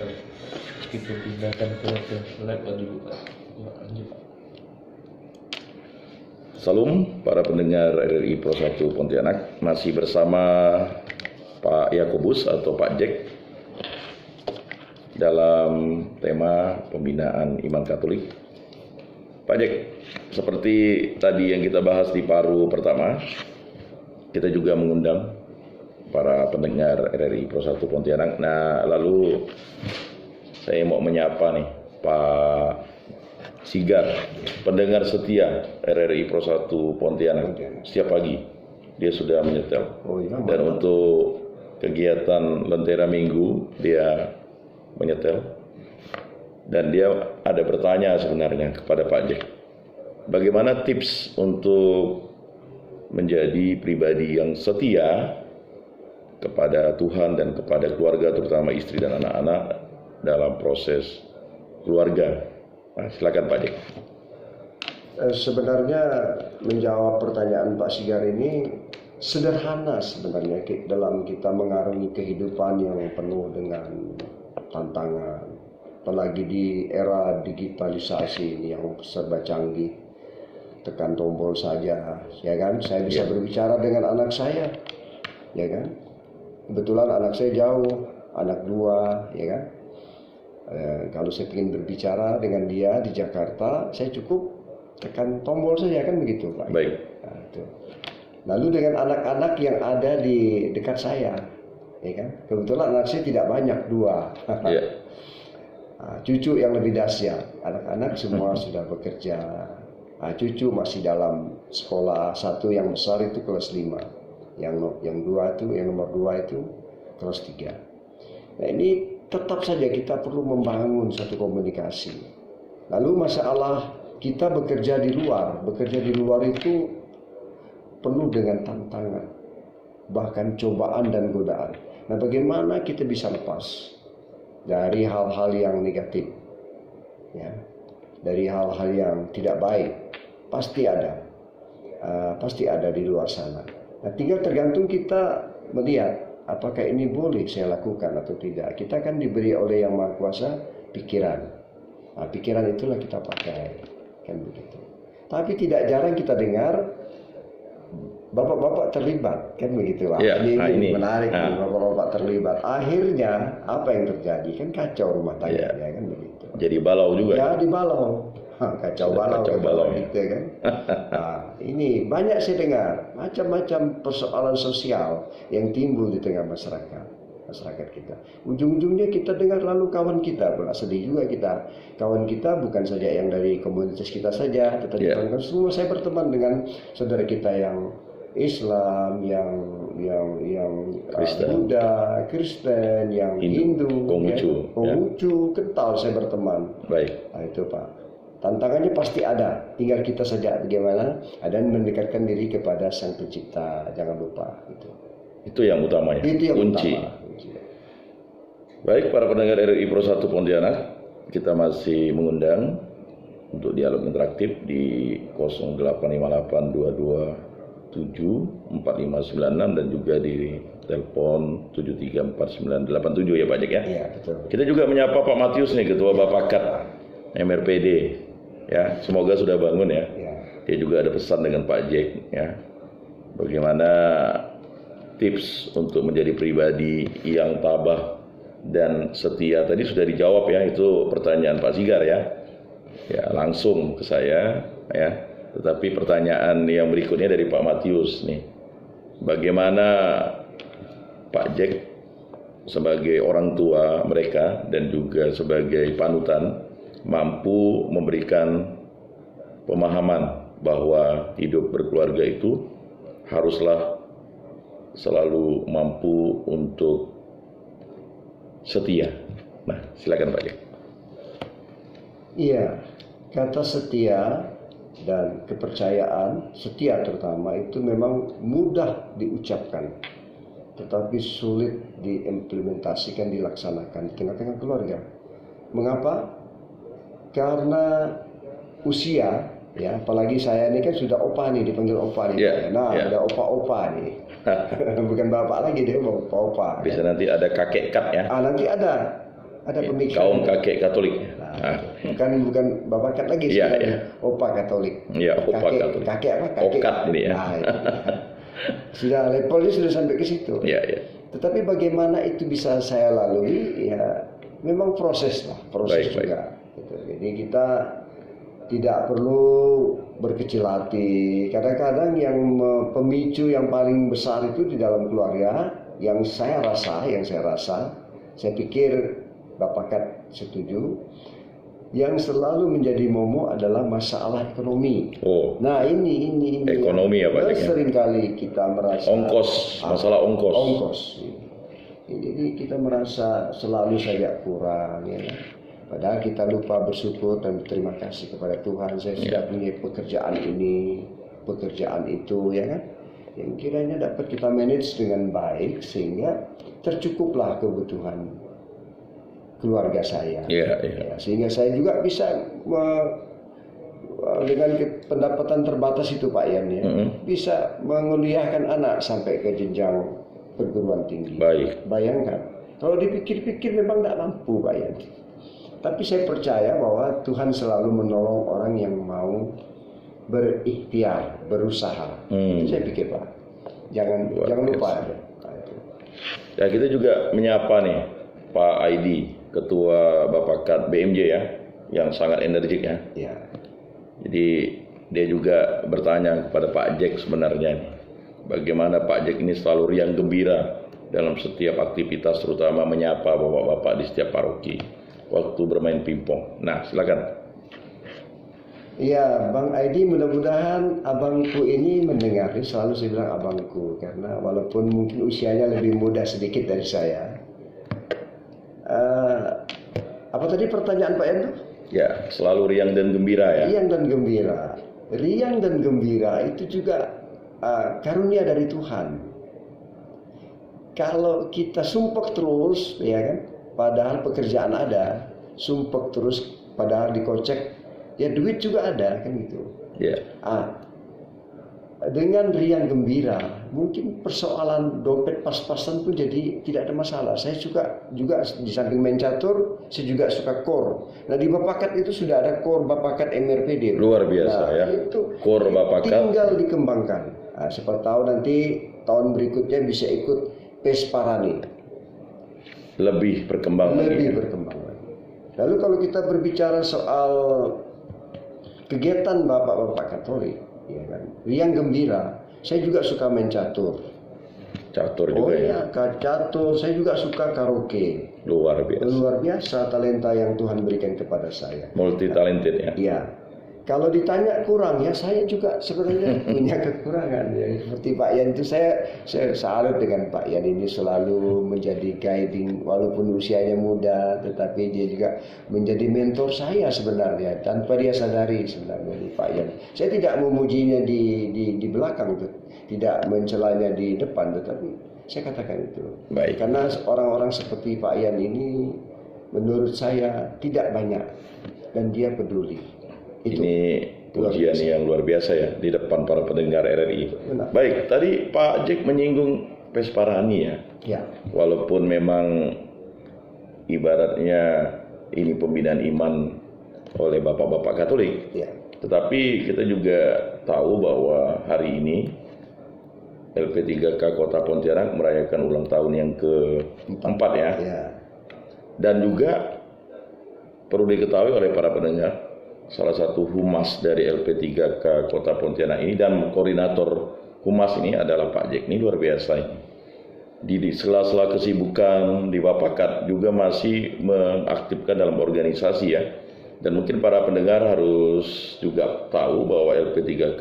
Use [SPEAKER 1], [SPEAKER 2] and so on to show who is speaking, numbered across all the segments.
[SPEAKER 1] Kita pindahkan ke lab dulu Pak. Lanjut.
[SPEAKER 2] Salam para pendengar RRI Pro 1 Pontianak, masih bersama Pak Yakobus atau Pak Jack dalam tema pembinaan iman Katolik. Pak Jack, seperti tadi yang kita bahas di paruh pertama, kita juga mengundang para pendengar RRI Pro 1 Pontianak. Nah, lalu saya mau menyapa nih Pak Sigar, pendengar setia RRI Pro 1 Pontianak. Setiap pagi dia sudah menyetel. Dan untuk kegiatan Lentera Minggu dia menyetel. Dan dia ada bertanya sebenarnya kepada Pak Jack, bagaimana tips untuk menjadi pribadi yang setia kepada Tuhan dan kepada keluarga, terutama istri dan anak-anak dalam proses keluarga. Nah, silakan Pak Jack.
[SPEAKER 3] Sebenarnya menjawab pertanyaan Pak Sigar ini sederhana sebenarnya dalam kita mengarungi kehidupan yang penuh dengan tantangan, apalagi di era digitalisasi ini yang serba canggih. Tekan tombol saja, ya kan? Saya bisa berbicara dengan anak saya, ya kan? Kebetulan anak saya jauh, anak 2, ya kan? Kalau saya ingin berbicara dengan dia di Jakarta, saya cukup tekan tombol saja, kan begitu Pak.
[SPEAKER 2] Baik.
[SPEAKER 3] Nah, itu. Lalu dengan anak-anak yang ada di dekat saya, ya kan? Kebetulan anak saya tidak banyak, 2.
[SPEAKER 2] Yeah.
[SPEAKER 3] Nah, cucu yang lebih dahsyat, anak-anak semua sudah bekerja. Nah, cucu masih dalam sekolah, satu yang besar itu kelas 5, yang nomor 2 itu kelas 3. Nah, ini tetap saja kita perlu membangun satu komunikasi. Lalu masalah kita bekerja di luar itu penuh dengan tantangan, bahkan cobaan dan godaan. Nah, bagaimana kita bisa lepas dari hal-hal yang negatif, ya, dari hal-hal yang tidak baik? Pasti ada di luar sana. Nah, tinggal tergantung kita melihat apakah ini boleh saya lakukan atau tidak. Kita kan diberi oleh Yang Maha Kuasa pikiran. Nah, pikiran itulah kita pakai, kan begitu. Tapi tidak jarang kita dengar bapak-bapak terlibat, kan begitu. Ini menarik, bapak-bapak terlibat. Akhirnya apa yang terjadi? Kan kacau rumah tangga, ya kan begitu.
[SPEAKER 2] Jadi balau juga.
[SPEAKER 3] Ya, di balau. Kacau balau gitu kan. Nah, ini banyak saya dengar macam-macam persoalan sosial yang timbul di tengah masyarakat kita. Ujung-ujungnya kita dengar lalu kawan kita pula sedih juga kita. Kawan kita bukan saja yang dari komunitas kita saja, tetapi semua saya berteman dengan saudara kita yang Islam, yang Buddha, Kristen, yang Hindu, Konghucu, kental saya berteman.
[SPEAKER 2] Baik.
[SPEAKER 3] Nah, itu Pak. Tantangannya pasti ada, tinggal kita saja bagaimana dan mendekatkan diri kepada Sang Pencipta, jangan lupa itu.
[SPEAKER 2] Itu yang utamanya.
[SPEAKER 3] Itu yang
[SPEAKER 2] kunci.
[SPEAKER 3] Utama.
[SPEAKER 2] Baik, para pendengar RRI Pro 1 Pontianak, kita masih mengundang untuk dialog interaktif di 0858227456 dan juga di telepon 734987 ya Pak Jack ya.
[SPEAKER 3] Iya, betul.
[SPEAKER 2] Kita juga menyapa Pak Matius nih, Ketua Bapakat MRPD. Ya, semoga sudah bangun ya. Dia juga ada pesan dengan Pak Jack ya. Bagaimana tips untuk menjadi pribadi yang tabah dan setia, tadi sudah dijawab ya, itu pertanyaan Pak Sigar ya. Ya, langsung ke saya ya. Tetapi pertanyaan yang berikutnya dari Pak Matius nih. Bagaimana Pak Jack sebagai orang tua mereka dan juga sebagai panutan mampu memberikan pemahaman bahwa hidup berkeluarga itu haruslah selalu mampu untuk setia. Nah, silakan Pak Jack.
[SPEAKER 3] Iya, kata setia dan kepercayaan, setia terutama itu memang mudah diucapkan, tetapi sulit diimplementasikan, dilaksanakan di tengah-tengah keluarga. Mengapa? Karena usia, ya, apalagi saya ini kan sudah opa nih, dipanggil opa nih. Ada opa-opa nih. Bukan bapak lagi, dia opa-opa.
[SPEAKER 2] Bisa nanti ada kakek kat ya.
[SPEAKER 3] Nanti ada. ada pemikiran
[SPEAKER 2] kaum kakek Katolik.
[SPEAKER 3] Nah, bukan Bapakat lagi
[SPEAKER 2] Iya,
[SPEAKER 3] sebenarnya.
[SPEAKER 2] iya.
[SPEAKER 3] Opa Katolik.
[SPEAKER 2] Iya, Opa Katolik.
[SPEAKER 3] Kakek apa?
[SPEAKER 2] Okat ini ya.
[SPEAKER 3] Nah, itu dia. Sudah levelnya sudah sampai ke situ.
[SPEAKER 2] Iya, iya.
[SPEAKER 3] Tetapi bagaimana itu bisa saya lalui, ya memang proses
[SPEAKER 2] Baik,
[SPEAKER 3] juga. Gitu. Jadi kita tidak perlu berkecil hati. Kadang-kadang yang pemicu yang paling besar itu di dalam keluarga, yang saya rasa, saya pikir Bapak Kat setuju, yang selalu menjadi momok adalah masalah ekonomi.
[SPEAKER 2] Oh,
[SPEAKER 3] Nah ini
[SPEAKER 2] ekonomi ya Pak Jack, ya?
[SPEAKER 3] Seringkali kita merasa
[SPEAKER 2] masalah ongkos.
[SPEAKER 3] Jadi kita merasa selalu saja kurang, ya. Padahal kita lupa bersyukur dan berterima kasih kepada Tuhan. Saya sudah punya pekerjaan ini, pekerjaan itu, ya kan? Yang kiranya dapat kita manage dengan baik sehingga tercukuplah kebutuhan keluarga saya.
[SPEAKER 2] Ya,
[SPEAKER 3] Sehingga saya juga bisa dengan pendapatan terbatas itu Pak Yan, ya, bisa menguliahkan anak sampai ke jenjang perguruan tinggi.
[SPEAKER 2] Baik.
[SPEAKER 3] Bayangkan, kalau dipikir-pikir memang tidak mampu Pak Yan. Tapi saya percaya bahwa Tuhan selalu menolong orang yang mau berikhtiar, berusaha. Itu saya pikir Pak. Jangan lupa.
[SPEAKER 2] Ya, kita juga menyapa nih Pak Aidi, Ketua Bapakat BMJ ya, yang sangat energik ya.
[SPEAKER 3] Ya.
[SPEAKER 2] Jadi dia juga bertanya kepada Pak Jack sebenarnya nih, bagaimana Pak Jack ini selalu riang gembira dalam setiap aktivitas, terutama menyapa bapak-bapak di setiap paroki waktu bermain pingpong. Nah, silakan.
[SPEAKER 3] Iya, Bang Aidi, mudah-mudahan abangku ini mendengar. Selalu saya bilang abangku, karena walaupun mungkin usianya lebih muda sedikit dari saya. Apa tadi pertanyaan Pak Yan?
[SPEAKER 2] Ya, selalu riang dan gembira ya.
[SPEAKER 3] Riang dan gembira. Riang dan gembira itu juga karunia dari Tuhan. Kalau kita sumpek terus, ya kan, padahal pekerjaan ada, sumpek terus, padahal dikocek, ya duit juga ada, kan gitu.
[SPEAKER 2] Ya.
[SPEAKER 3] Dengan riang gembira, mungkin persoalan dompet pas-pasan pun jadi tidak ada masalah. Saya juga di samping main catur, saya juga suka kor. Nah di Bapakat itu sudah ada kor Bapakat MRPD.
[SPEAKER 2] Luar biasa ya.
[SPEAKER 3] Itu
[SPEAKER 2] Kor Bapakat.
[SPEAKER 3] Tinggal dikembangkan. Nah, siapa tahu nanti tahun berikutnya bisa ikut Pesparani.
[SPEAKER 2] Lebih berkembang lagi.
[SPEAKER 3] Lebih berkembang lagi. Lalu kalau kita berbicara soal kegiatan Bapak-bapak Katolik, ya kan, riang gembira. Saya juga suka main catur.
[SPEAKER 2] Catur juga ya.
[SPEAKER 3] Catur. Saya juga suka karaoke.
[SPEAKER 2] Luar biasa.
[SPEAKER 3] Luar biasa talenta yang Tuhan berikan kepada saya.
[SPEAKER 2] Multi talented ya.
[SPEAKER 3] Iya. Kalau ditanya kurang, ya saya juga sebenarnya punya kekurangan. Ya. Seperti Pak Yan itu saya salut dengan Pak Yan ini, selalu menjadi guiding walaupun usianya muda, tetapi dia juga menjadi mentor saya sebenarnya tanpa dia sadari sebenarnya di Pak Yan. Saya tidak memujinya di belakang, tidak mencelanya di depan, tetapi saya katakan itu.
[SPEAKER 2] Baik.
[SPEAKER 3] Karena orang-orang seperti Pak Yan ini menurut saya tidak banyak dan dia peduli. Itu.
[SPEAKER 2] Ini pujian yang luar biasa ya di depan para pendengar RRI.
[SPEAKER 3] Benar.
[SPEAKER 2] Baik, tadi Pak Jack menyinggung Pesparani ya.
[SPEAKER 3] Ya.
[SPEAKER 2] Walaupun memang ibaratnya ini pembinaan iman oleh bapak-bapak Katolik,
[SPEAKER 3] Ya.
[SPEAKER 2] tetapi kita juga tahu bahwa hari ini LP3K Kota Pontianak merayakan ulang tahun yang ke-4 ya.
[SPEAKER 3] Ya.
[SPEAKER 2] Dan juga perlu diketahui oleh para pendengar, salah satu humas dari LP3K Kota Pontianak ini dan koordinator humas ini adalah Pak Jack. Ini luar biasa ini. Di sela-sela kesibukan di Bapakat juga masih mengaktifkan dalam organisasi ya. Dan mungkin para pendengar harus juga tahu bahwa LP3K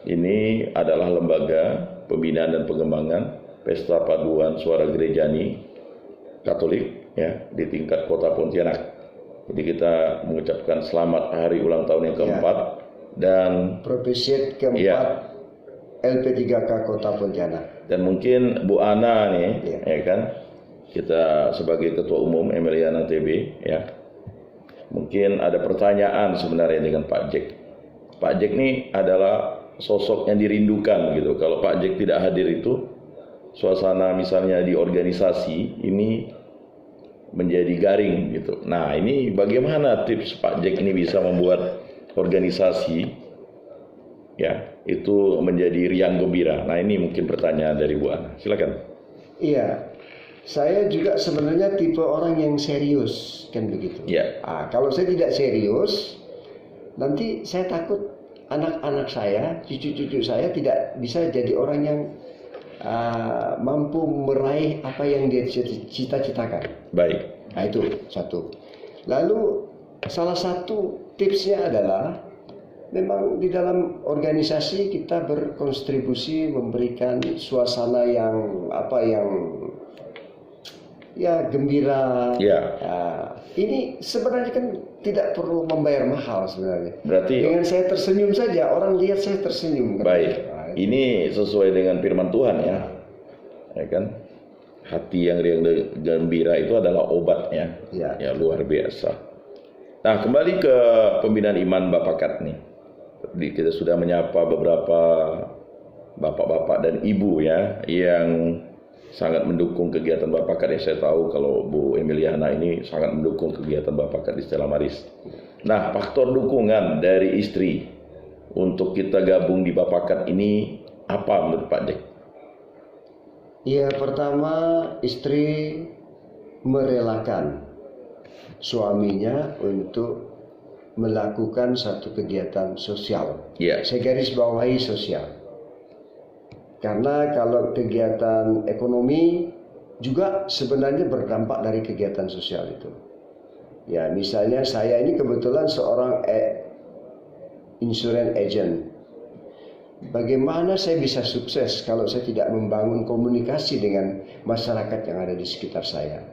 [SPEAKER 2] ini adalah lembaga pembinaan dan pengembangan Pesta Paduan Suara Gerejani Katolik ya di tingkat Kota Pontianak. Jadi kita mengucapkan selamat hari ulang tahun yang keempat dan
[SPEAKER 3] Propesiat keempat LP3K Kota Pontianak.
[SPEAKER 2] Dan mungkin Bu Ana nih, ya kan, kita sebagai Ketua Umum Emiliana TB ya, mungkin ada pertanyaan sebenarnya dengan Pak Jack. Pak Jack nih adalah sosok yang dirindukan gitu. Kalau Pak Jack tidak hadir itu, suasana misalnya di organisasi ini menjadi garing gitu. Nah, ini bagaimana tips Pak Jack ini bisa membuat organisasi ya itu menjadi riang gembira. Nah, ini mungkin pertanyaan dari Bu Ana. Silakan.
[SPEAKER 3] Iya, saya juga sebenarnya tipe orang yang serius, kan begitu.
[SPEAKER 2] Iya.
[SPEAKER 3] Kalau saya tidak serius, nanti saya takut anak-anak saya, cucu-cucu saya tidak bisa jadi orang yang mampu meraih apa yang dia cita-citakan.
[SPEAKER 2] Baik.
[SPEAKER 3] Nah, itu satu. Lalu salah satu tipsnya adalah memang di dalam organisasi kita berkontribusi memberikan suasana yang gembira.
[SPEAKER 2] Ya.
[SPEAKER 3] Ini sebenarnya kan tidak perlu membayar mahal sebenarnya.
[SPEAKER 2] Berarti
[SPEAKER 3] dengan saya tersenyum saja orang lihat saya tersenyum.
[SPEAKER 2] Baik. Ini sesuai dengan firman Tuhan ya. Ya kan? Hati yang riang gembira itu adalah obatnya.
[SPEAKER 3] Ya.
[SPEAKER 2] Ya, luar biasa. Nah, kembali ke pembinaan iman Bapakat nih. Kita sudah menyapa beberapa bapak-bapak dan ibu ya yang sangat mendukung kegiatan Bapakat. Ya, saya tahu kalau Bu Emiliana ini sangat mendukung kegiatan Bapakat di Stella Maris. Nah, faktor dukungan dari istri untuk kita gabung di Bapakat ini apa menurut Pak Jack?
[SPEAKER 3] Ya, pertama istri merelakan suaminya untuk melakukan satu kegiatan sosial.
[SPEAKER 2] Ya.
[SPEAKER 3] Saya garis bawahi sosial. Karena kalau kegiatan ekonomi juga sebenarnya berdampak dari kegiatan sosial itu. Ya, misalnya saya ini kebetulan seorang insurance agent. Bagaimana saya bisa sukses kalau saya tidak membangun komunikasi dengan masyarakat yang ada di sekitar saya,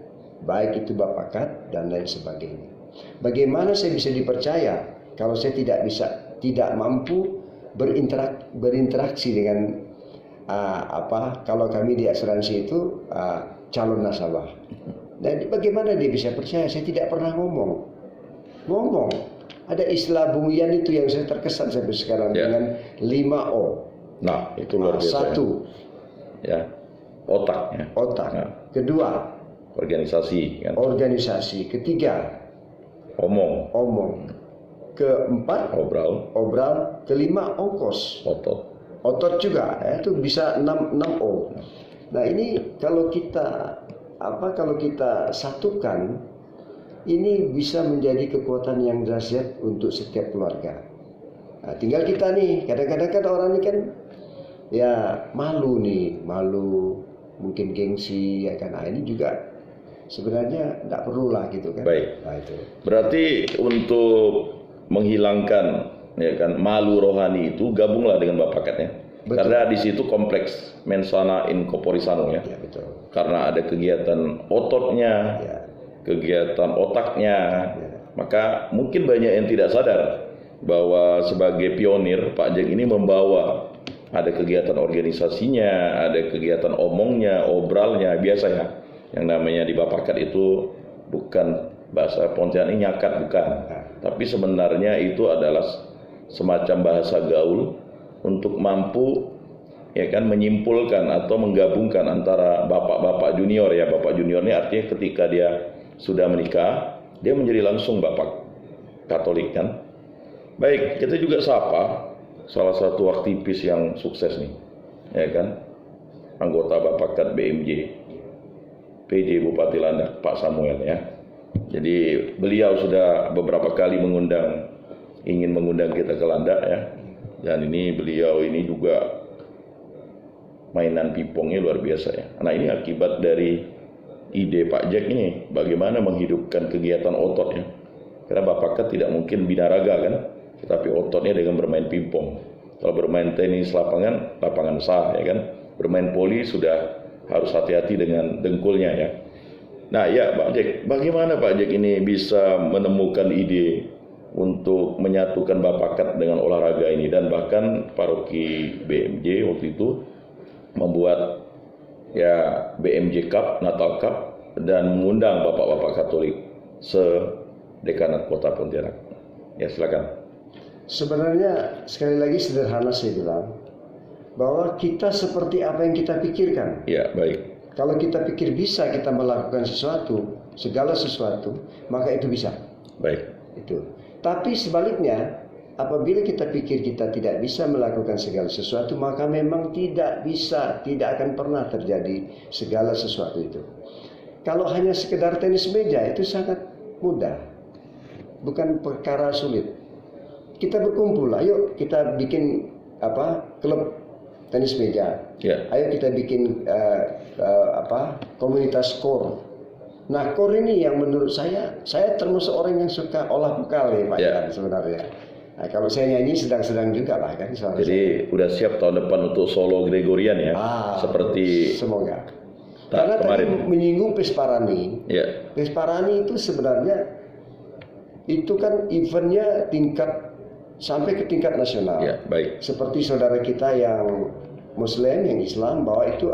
[SPEAKER 3] baik itu Bapakat dan lain sebagainya. Bagaimana saya bisa dipercaya kalau saya tidak mampu berinteraksi dengan kalau kami di asuransi itu calon nasabah. Dan bagaimana dia bisa percaya? Saya tidak pernah ngomong. Ada istilah Bung Yan itu yang saya terkesan sampai sekarang dengan 5O.
[SPEAKER 2] Nah, itu luar biasa.
[SPEAKER 3] Satu,
[SPEAKER 2] ya, otak. Ya.
[SPEAKER 3] Otak.
[SPEAKER 2] Nah.
[SPEAKER 3] Kedua,
[SPEAKER 2] organisasi. Kan?
[SPEAKER 3] Organisasi. Ketiga, omong. Keempat, obral. Kelima, ongkos. Otot juga. Itu bisa 6O. Nah, ini kalau kita satukan, ini bisa menjadi kekuatan yang dahsyat untuk setiap keluarga. Nah, tinggal kita nih, kadang-kadang kan orang ini kan ya malu, mungkin gengsi, ya kan. Nah, ini juga sebenarnya tidak perlu lah gitu kan.
[SPEAKER 2] Baik.
[SPEAKER 3] Nah, itu.
[SPEAKER 2] Berarti untuk menghilangkan ya kan malu rohani itu gabunglah dengan Bapakat ya.
[SPEAKER 3] Betul.
[SPEAKER 2] Karena di situ kompleks mensana in corpore sano ya.
[SPEAKER 3] Ya, betul.
[SPEAKER 2] Karena ada kegiatan ototnya. Ya. Kegiatan otaknya, maka mungkin banyak yang tidak sadar bahwa sebagai pionir Pak Jack ini membawa ada kegiatan organisasinya, ada kegiatan omongnya, obralnya, biasa ya. Yang namanya di Bapakat itu bukan bahasa Pontianak ini nyakat, bukan. Tapi sebenarnya itu adalah semacam bahasa gaul untuk mampu ya kan menyimpulkan atau menggabungkan antara bapak-bapak junior ya. Bapak junior ini artinya ketika dia sudah menikah, dia menjadi langsung Bapak Katolik kan. Baik, kita juga sapa salah satu aktivis yang sukses nih, ya kan, anggota Bapakat BMJ, PJ Bupati Landak, Pak Samuel ya. Jadi beliau sudah beberapa kali ingin mengundang kita ke Landak ya. Dan ini beliau ini juga mainan pingpongnya luar biasa ya. Nah, ini akibat dari ide Pak Jack ini bagaimana menghidupkan kegiatan ototnya. Karena Bapakat tidak mungkin binaraga kan, tetapi ototnya dengan bermain pingpong. Kalau bermain tenis lapangan sah ya kan. Bermain poli sudah harus hati-hati dengan dengkulnya ya. Nah ya Pak Jack, bagaimana Pak Jack ini bisa menemukan ide untuk menyatukan Bapakat dengan olahraga ini, dan bahkan paroki BMJ waktu itu membuat ya BMJ Cup, Natal Cup, dan mengundang bapak-bapak Katolik se-dekanat Kota Pontianak. Ya, silakan.
[SPEAKER 3] Sebenarnya sekali lagi sederhana saya bilang bahwa kita seperti apa yang kita pikirkan.
[SPEAKER 2] Ya, baik.
[SPEAKER 3] Kalau kita pikir bisa kita melakukan sesuatu, segala sesuatu, maka itu bisa.
[SPEAKER 2] Baik.
[SPEAKER 3] Itu. Tapi sebaliknya, apabila kita pikir kita tidak bisa melakukan segala sesuatu, maka memang tidak bisa, tidak akan pernah terjadi segala sesuatu itu. Kalau hanya sekedar tenis meja itu sangat mudah, bukan perkara sulit. Kita berkumpul, ayo kita bikin klub tenis meja.
[SPEAKER 2] Ya.
[SPEAKER 3] Ayo kita bikin komunitas core. Nah, core ini yang menurut saya termasuk orang yang suka olah vokal ya Pak Ian sebenarnya. Nah, kalau saya nyanyi sedang-sedang juga lah kan suara
[SPEAKER 2] Jadi
[SPEAKER 3] saya.
[SPEAKER 2] udah siap tahun depan untuk solo Gregorian ya. Seperti
[SPEAKER 3] semoga. Karena
[SPEAKER 2] kemarin.
[SPEAKER 3] tadi menyinggung Pesparani.
[SPEAKER 2] Ya.
[SPEAKER 3] Pesparani itu sebenarnya itu kan eventnya sampai ke tingkat nasional.
[SPEAKER 2] Ya, baik.
[SPEAKER 3] Seperti saudara kita yang Muslim, yang Islam, bahwa itu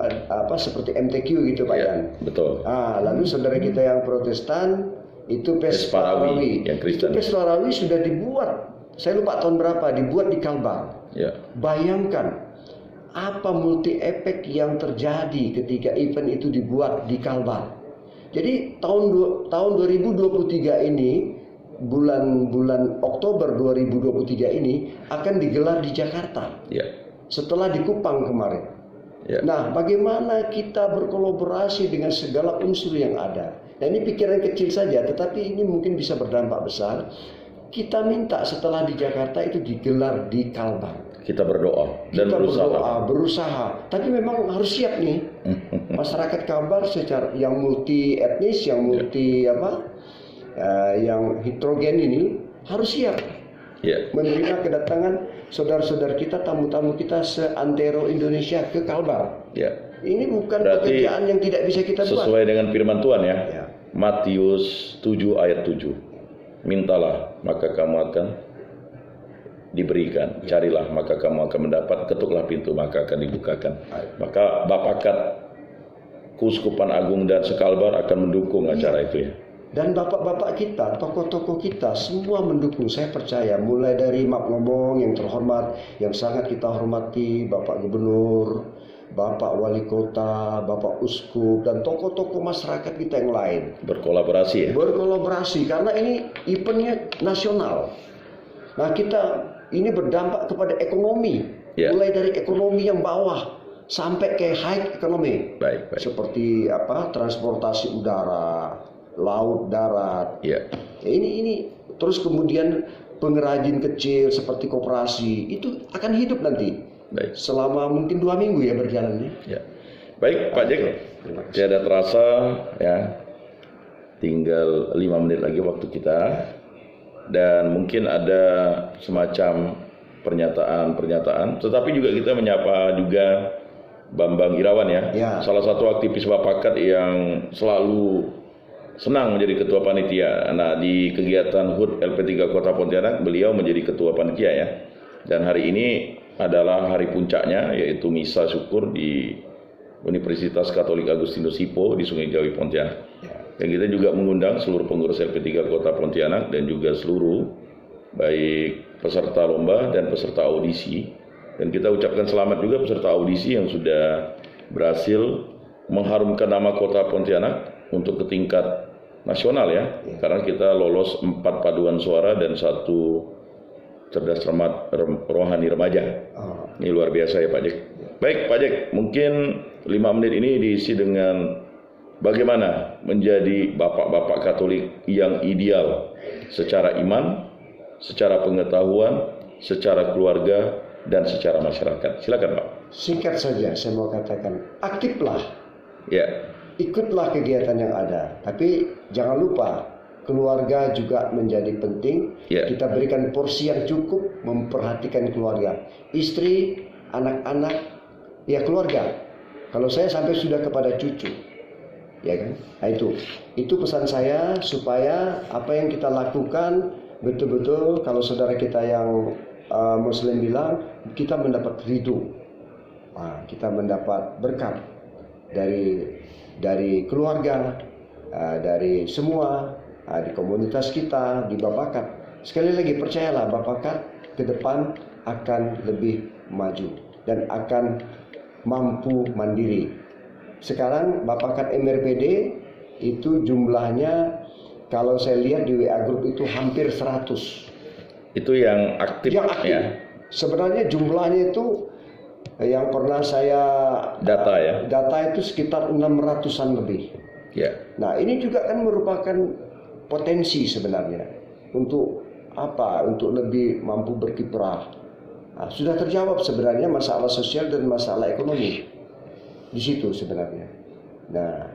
[SPEAKER 3] seperti MTQ gitu Pak Yan.
[SPEAKER 2] Betul.
[SPEAKER 3] Lalu saudara kita yang Protestan itu Pesparawi.
[SPEAKER 2] Yang Kristen.
[SPEAKER 3] Itu Pesparawi sudah dibuat, saya lupa tahun berapa, dibuat di Kalbar.
[SPEAKER 2] Ya.
[SPEAKER 3] Bayangkan apa multi efek yang terjadi ketika event itu dibuat di Kalbar. Jadi tahun 2023 ini, bulan Oktober 2023 ini akan digelar di Jakarta.
[SPEAKER 2] Ya.
[SPEAKER 3] Setelah di Kupang kemarin.
[SPEAKER 2] Ya.
[SPEAKER 3] Nah, bagaimana kita berkolaborasi dengan segala unsur yang ada. Dan ini pikiran kecil saja, tetapi ini mungkin bisa berdampak besar. Kita minta setelah di Jakarta itu digelar di Kalbar.
[SPEAKER 2] Kita berdoa dan
[SPEAKER 3] berusaha. Tapi memang harus siap nih. Masyarakat Kalbar secara yang multi etnis, yang multi yang heterogen ini harus siap. Menerima kedatangan saudara-saudara kita, tamu-tamu kita seantero Indonesia ke Kalbar. Ini bukan pekerjaan yang tidak bisa kita buat.
[SPEAKER 2] Sesuai dengan firman Tuhan ya. Matius 7 ayat 7. Mintalah maka kamu akan diberikan, carilah maka kamu akan mendapat, ketuklah pintu maka akan dibukakan. Maka Bapakat Keuskupan Agung dan Sekalbar akan mendukung acara itu ya.
[SPEAKER 3] Dan bapak-bapak kita, tokoh-tokoh kita semua mendukung, saya percaya. Mulai dari Mak Ngomong yang terhormat, yang sangat kita hormati, Bapak Gubernur, Bapak Wali Kota, Bapak Uskup, dan tokoh-tokoh masyarakat kita yang lain.
[SPEAKER 2] Berkolaborasi ya?
[SPEAKER 3] Berkolaborasi, karena ini eventnya nasional. Nah, kita ini berdampak kepada ekonomi, mulai dari ekonomi yang bawah sampai ke high ekonomi.
[SPEAKER 2] Baik.
[SPEAKER 3] Seperti transportasi udara, laut, darat. Ini terus kemudian pengrajin kecil seperti koperasi itu akan hidup nanti. Selama mungkin 2 minggu ya berjalannya.
[SPEAKER 2] Baik Pak Jack, tiada terasa ya, tinggal 5 menit lagi waktu kita, dan mungkin ada semacam pernyataan, tetapi juga kita menyapa juga Bambang Irawan ya. Salah satu aktivis Bapakat yang selalu senang menjadi ketua panitia. Nah, di kegiatan HUT LP3 Kota Pontianak beliau menjadi ketua panitia ya. Dan hari ini adalah hari puncaknya, yaitu misa syukur di Universitas Katolik Agustinus Hippo di Sungai Jawi Pontianak. Dan kita juga mengundang seluruh pengurus LP3 Kota Pontianak dan juga seluruh baik peserta lomba dan peserta audisi. Dan kita ucapkan selamat juga peserta audisi yang sudah berhasil mengharumkan nama Kota Pontianak untuk ke tingkat nasional ya. Karena kita lolos 4 paduan suara dan 1 cerdas cermat rohani remaja. Ini luar biasa ya Pak Jack. Baik Pak Jack, mungkin 5 menit ini diisi dengan bagaimana menjadi bapak-bapak Katolik yang ideal secara iman, secara pengetahuan, secara keluarga, dan secara masyarakat. Silakan Pak.
[SPEAKER 3] Singkat saja saya mau katakan, aktiflah. Ikutlah kegiatan yang ada. Tapi jangan lupa keluarga juga menjadi penting. Kita berikan porsi yang cukup, memperhatikan keluarga, istri, anak-anak, ya keluarga. Kalau saya sampai sudah kepada cucu, ya kan? Nah itu pesan saya, supaya apa yang kita lakukan betul-betul, kalau saudara kita yang Muslim bilang, kita mendapat ridho, kita mendapat berkat dari keluarga, dari semua, di komunitas kita, di Bapakat. Sekali lagi percayalah, Bapakat ke depan akan lebih maju dan akan mampu mandiri. sekarang Bapak Kat MRPD itu jumlahnya kalau saya lihat di WA Group itu hampir 100.
[SPEAKER 2] Itu yang aktif,
[SPEAKER 3] Yang aktif.
[SPEAKER 2] ya.
[SPEAKER 3] Sebenarnya jumlahnya itu yang pernah saya
[SPEAKER 2] Data ya.
[SPEAKER 3] data itu sekitar 600-an lebih.
[SPEAKER 2] Ya.
[SPEAKER 3] Nah, ini juga kan merupakan potensi sebenarnya untuk apa? Untuk lebih mampu berkiprah. Nah, sudah terjawab sebenarnya masalah sosial dan masalah ekonomi di situ sebenarnya. Nah,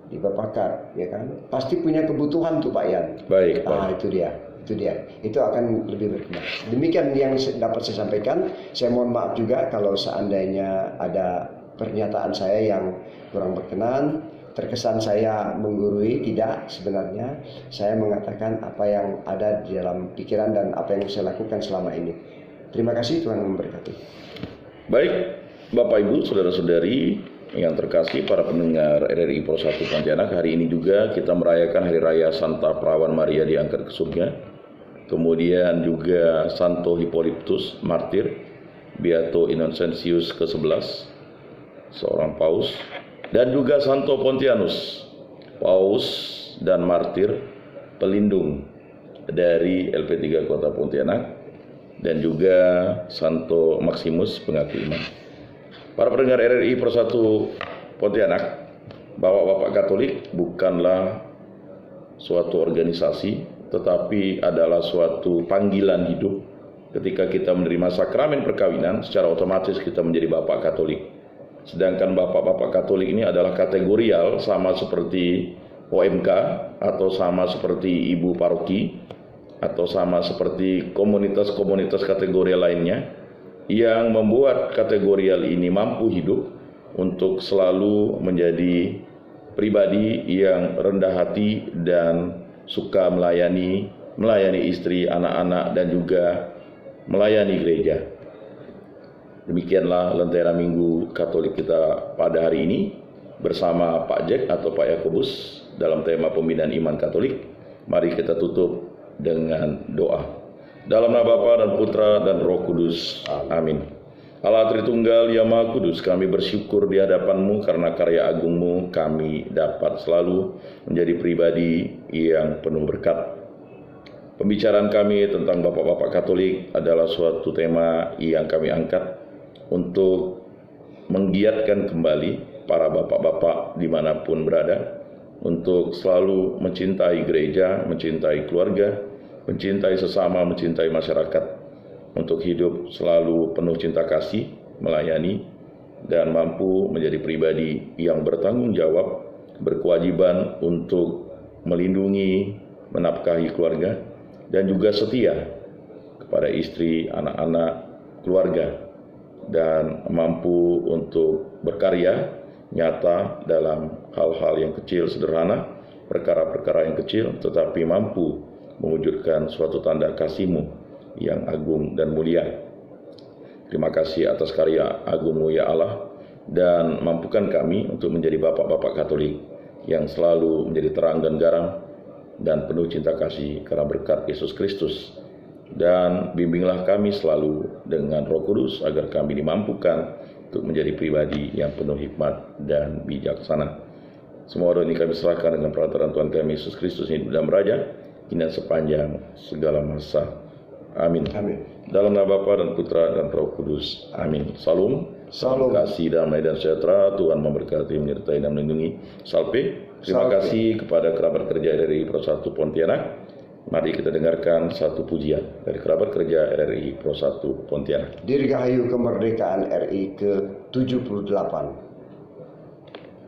[SPEAKER 3] di Bapak Kat, ya kan, pasti punya kebutuhan tuh Pak Yan.
[SPEAKER 2] Baik,
[SPEAKER 3] Ah,
[SPEAKER 2] Pak.
[SPEAKER 3] itu dia. Itu akan lebih berkembang. Demikian yang dapat saya sampaikan. Saya mohon maaf juga kalau seandainya ada pernyataan saya yang kurang berkenan, terkesan saya menggurui. Tidak, sebenarnya saya mengatakan apa yang ada di dalam pikiran dan apa yang saya lakukan selama ini. Terima kasih, Tuhan memberkati.
[SPEAKER 2] Baik, Bapak Ibu, saudara-saudari yang terkasih, para pendengar RRI Pro 1 Pontianak, hari ini juga kita merayakan Hari Raya Santa Perawan Maria diangkat ke surga. Kemudian juga Santo Hippolytus Martir, Beato Innocentius ke-11, seorang paus, dan juga Santo Pontianus, paus dan martir pelindung dari LP3 Kota Pontianak, dan juga Santo Maximus pengaku iman. Para pendengar RRI Pro 1 Pontianak, Bapak-Bapak Katolik bukanlah suatu organisasi, tetapi adalah suatu panggilan hidup. Ketika kita menerima sakramen perkawinan, secara otomatis kita menjadi Bapak Katolik. Sedangkan Bapak-Bapak Katolik ini adalah kategorial, sama seperti OMK, atau sama seperti Ibu Paroki, atau sama seperti komunitas-komunitas kategorial lainnya, yang membuat kategorial ini mampu hidup untuk selalu menjadi pribadi yang rendah hati dan suka melayani istri, anak-anak, dan juga melayani gereja. Demikianlah Lentera Minggu Katolik kita pada hari ini bersama Pak Jack atau Pak Yakobus dalam tema pembinaan iman Katolik. Mari kita tutup dengan doa. Dalam nama Bapa dan Putra dan Roh Kudus. Amin. Allah Tritunggal yang Maha Kudus, kami bersyukur di hadapan-Mu karena karya agung-Mu kami dapat selalu menjadi pribadi yang penuh berkat. Pembicaraan kami tentang Bapak-Bapak Katolik adalah suatu tema yang kami angkat untuk menggiatkan kembali para Bapak-Bapak dimanapun berada untuk selalu mencintai gereja, mencintai keluarga, mencintai sesama, mencintai masyarakat, untuk hidup selalu penuh cinta kasih, melayani, dan mampu menjadi pribadi yang bertanggung jawab, berkewajiban untuk melindungi, menafkahi keluarga, dan juga setia kepada istri, anak-anak, keluarga, dan mampu untuk berkarya nyata dalam hal-hal yang kecil, sederhana, perkara-perkara yang kecil, tetapi mampu mewujudkan suatu tanda kasih-Mu yang agung dan mulia. Terima kasih atas karya agung-Mu ya Allah, dan mampukan kami untuk menjadi Bapak-Bapak Katolik yang selalu menjadi terang dan garam dan penuh cinta kasih karena berkat Yesus Kristus. Dan bimbinglah kami selalu dengan Roh Kudus agar kami dimampukan untuk menjadi pribadi yang penuh hikmat dan bijaksana. Semua doa ini kami serahkan dengan perantara Tuhan kami Yesus Kristus hidup dan beraja kini sepanjang segala masa. Amin.
[SPEAKER 3] Amin.
[SPEAKER 2] Dalam nama Bapa dan Putra dan Roh Kudus. Amin. Salam.
[SPEAKER 3] Salam.
[SPEAKER 2] Kasih, damai dan sejahtera Tuhan memberkati, menyertai dan melindungi. Salve. Terima
[SPEAKER 3] Salve.
[SPEAKER 2] kasih kepada kerabat kerja RRI Pro 1 Pontianak. Mari kita dengarkan satu pujian dari kerabat kerja RRI Pro 1 Pontianak.
[SPEAKER 3] Dirgahayu kemerdekaan RI ke-78.